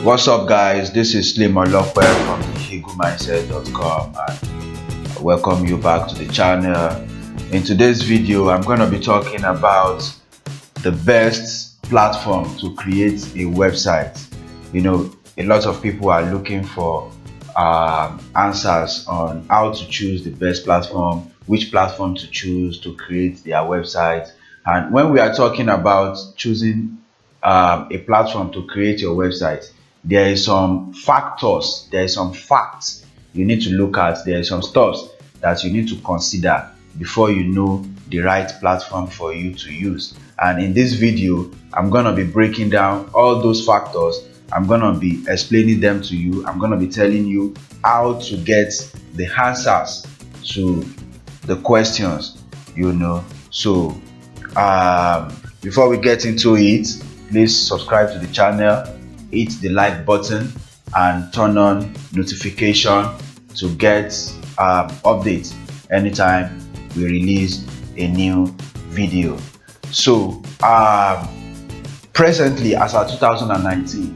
What's up, guys? This is Slim Olokwe from thehigumindset.com, and I welcome you back to the channel. In today's video, I'm going to be talking about the best platform to create a website. You know, a lot of people are looking for answers on how to choose the best platform, which platform to choose to create their website. And when we are talking about choosing a platform to create your website, there is some factors, there is some facts you need to look at, there is some stuff that you need to consider before you know the right platform for you to use. And in this video, I'm going to be breaking down all those factors. I'm going to be explaining them to you. I'm going to be telling you how to get the answers to the questions, you know. So before we get into it, please subscribe to the channel, hit the like button, and turn on notification to get updates anytime we release a new video. So presently, as of 2019,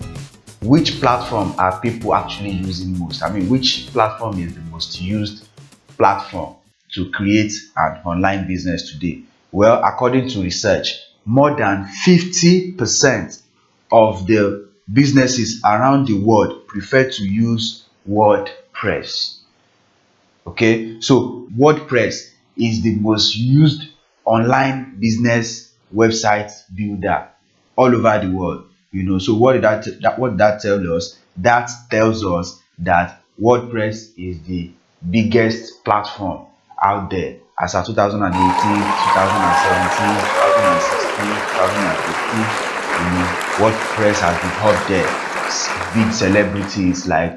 which platform are people actually using most? I mean, which platform is the most used platform to create an online business today? Well, according to research, more than 50% of the businesses around the world prefer to use WordPress. Okay, so WordPress is the most used online business website builder all over the world. You know, so what that tells us? That tells us that WordPress is the biggest platform out there as of 2018, 2017, 2016, 2015. You know, WordPress has been up there. Big celebrities like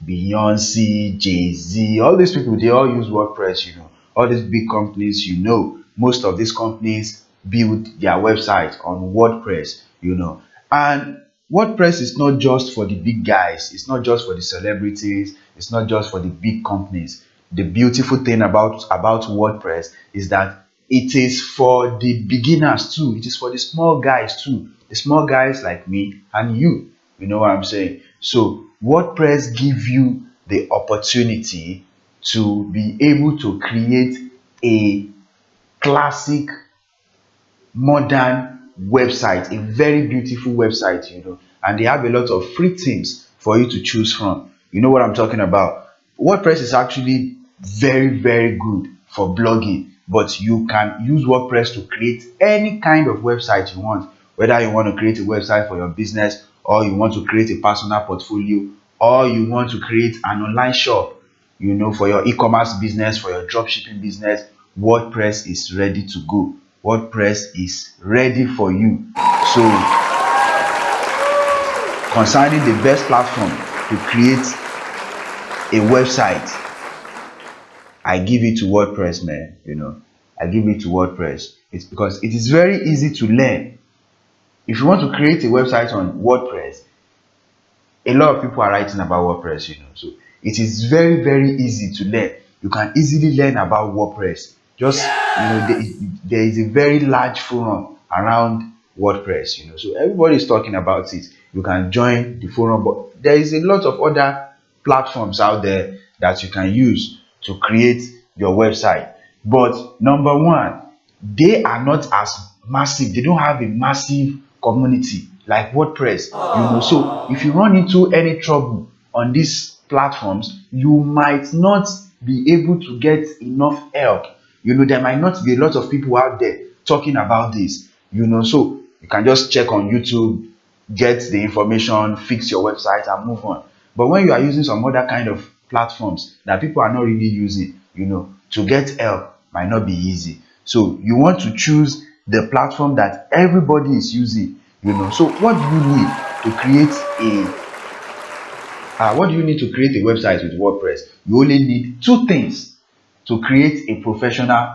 Beyonce, Jay-Z, all these people, they all use WordPress. You know, all these big companies, you know, most of these companies build their website on WordPress, you know. And WordPress is not just for the big guys, it's not just for the celebrities, it's not just for the big companies. The beautiful thing about WordPress is that it is for the beginners too. It is for the small guys too, the small guys like me and you. You know what I'm saying? So WordPress gives you the opportunity to be able to create a classic modern website, a very beautiful website, you know. And they have a lot of free themes for you to choose from. You know what I'm talking about? WordPress is actually very, very good for blogging, but you can use WordPress to create any kind of website you want, whether you want to create a website for your business, or you want to create a personal portfolio, or you want to create an online shop, you know, for your e-commerce business, for your dropshipping business. WordPress is ready to go. WordPress is ready for you. So concerning the best platform to create a website, I give it to WordPress, man. You know, I give it to WordPress. It's because it is very easy to learn. If you want to create a website on WordPress, a lot of people are writing about WordPress, you know. So it is very, very easy to learn. You can easily learn about WordPress. Just, you know, there is a very large forum around WordPress, you know. So everybody is talking about it. You can join the forum, but there is a lot of other platforms out there that you can use to create your website. But number one, they are not as massive. They don't have a massive community like WordPress, you know. So if you run into any trouble on these platforms, you might not be able to get enough help. You know, there might not be a lot of people out there talking about this, you know. So you can just check on YouTube, get the information, fix your website, and move on. But when you are using some other kind of platforms that people are not really using, you know, to get help might not be easy. So you want to choose the platform that everybody is using, you know. So what do you need to create a website with WordPress? You only need two things to create a professional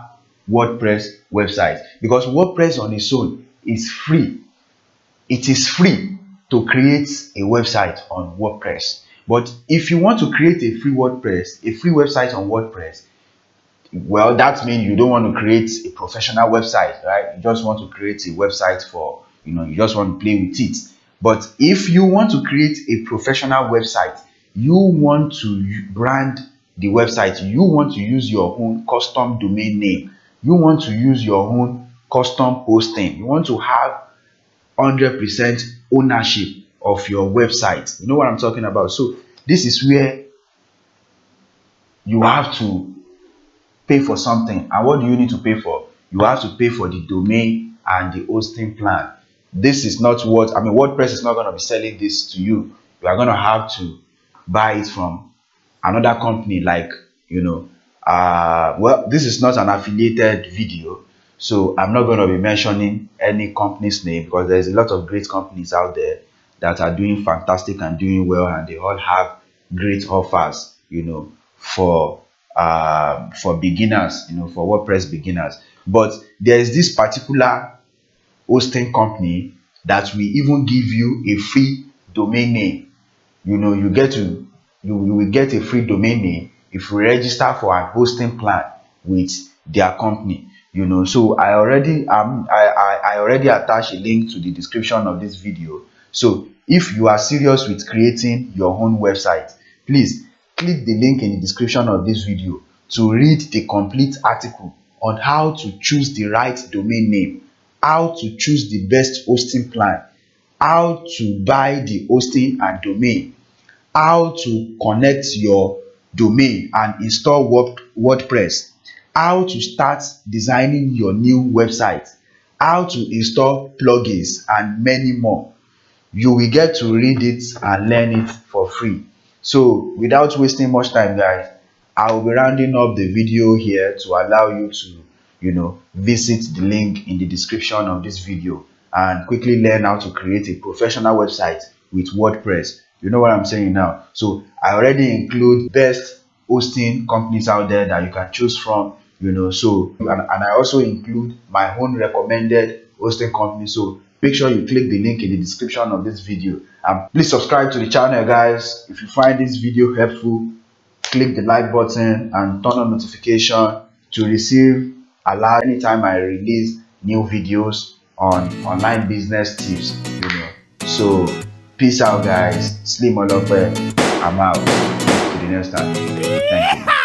WordPress website, because WordPress on its own is free. It is free to create a website on WordPress. But if you want to create a free website on WordPress, well, that means you don't want to create a professional website, right? You just want to create a website for, you know, you just want to play with it. But if you want to create a professional website, you want to brand the website, you want to use your own custom domain name, you want to use your own custom hosting, you want to have 100% ownership of your website. You know what I'm talking about? So this is where you have to pay for something. And what do you need to pay for? You have to pay for the domain and the hosting plan. This is not what, I mean, WordPress is not going to be selling this to you. You are going to have to buy it from another company, like, well, this is not an affiliated video, so I'm not going to be mentioning any company's name, because there's a lot of great companies out there that are doing fantastic and doing well, and they all have great offers, for beginners, for WordPress beginners. But there is this particular hosting company that will even give you a free domain name. You will get a free domain name if you register for an hosting plan with their company. So I already attached a link to the description of this video. So if you are serious with creating your own website, please click the link in the description of this video to read the complete article on how to choose the right domain name, how to choose the best hosting plan, how to buy the hosting and domain, how to connect your domain and install WordPress, how to start designing your new website, how to install plugins, and many more. You will get to read it and learn it for free. So without wasting much time, guys, I will be rounding up the video here to allow you to visit the link in the description of this video and quickly learn how to create a professional website with WordPress. You know what I'm saying now? So I already include best hosting companies out there that you can choose from, so and I also include my own recommended hosting company. So make sure you click the link in the description of this video, and please subscribe to the channel, guys. If you find this video helpful, click the like button and turn on notification to receive alert anytime I release new videos on online business tips. So peace out, guys. Slim Olope, I'm out. To the next time. Thank you.